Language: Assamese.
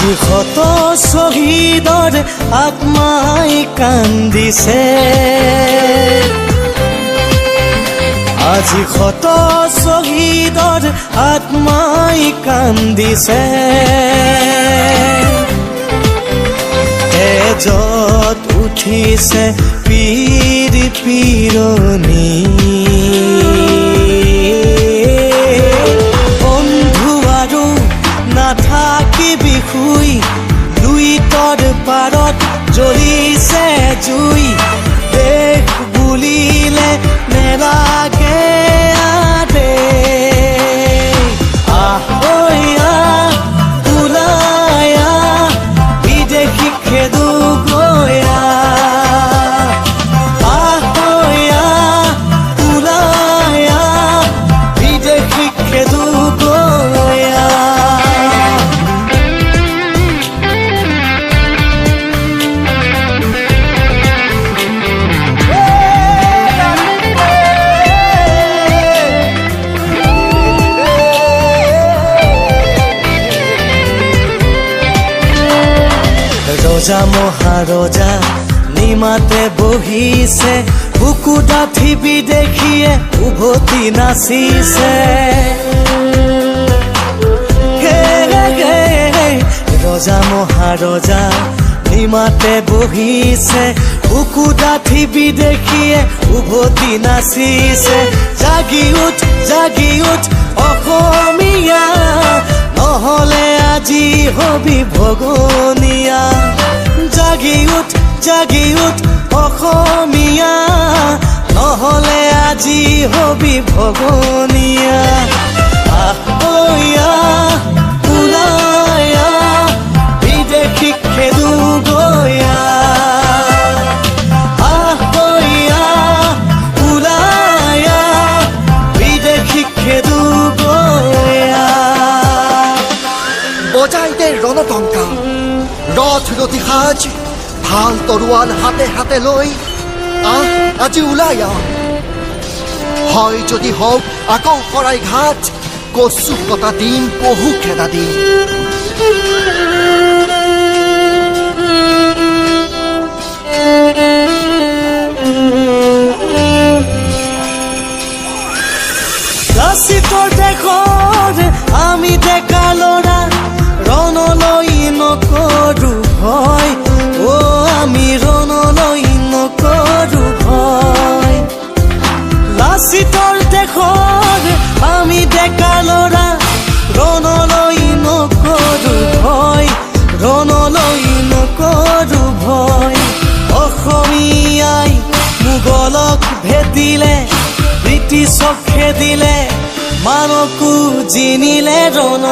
আজি শত শ্বহীদৰ আত্মাই কান্দিছে আজি শত শ্বহীদৰ আত্মাই কান্দিছে তেজত উঠিছে পীৰ পীৰণী বন্ধু আৰু নাথাকিবি শুই লুইতৰ পাৰত জ্বলিছে জুই দেশ বুলিলে নেলাগে আদে আহৈয়া ওলায়া বিদেশী খেদু গয়া আহৈয়া ওলায়া বিদেশী খেদু গয়া ৰজা মহাৰজা নিমাতে বহিছে বুকু ডাঠি বিদেশীয়ে উভতি নাচিছে ৰজা মহাৰজা নিমাতে বহিছে বুকু ডাঠি বিদেশীয়ে উভতি নাচিছে জাগি উঠ অসমীয়া নহলে আজি হবি ভগনীয়া জাগি উঠ অসমীয়া নহলে আজি হবি ভগনীয়া আহৈয়া ওলায়া বিদেশী খেদু গয়া আহৈয়া ওলায়া বিদেশী খেদু গয়া বজাই দে ৰণতংকা ৰথ ৰতি সাজ ভাল তৰোৱাল হাতে হাতে লৈ আজি ওলাই হয় যদি হওক আকৌ শৰাই ঘাট কচু কটা দিন পহু খেদা দিন লাচিতৰ দেশত আমি ডেকা ল'ৰা ৰণলৈ নকৰো ভয় আমি ৰণলৈ নকৰো ভয় লাচিতৰ দেশত আমি ডেকা ল'ৰা ৰণলৈ নকৰো ভয় অসমীয়াই মোগলক ভেটিলে ব্ৰিটিছক খেদিলে মানকো জিনিলে ৰণ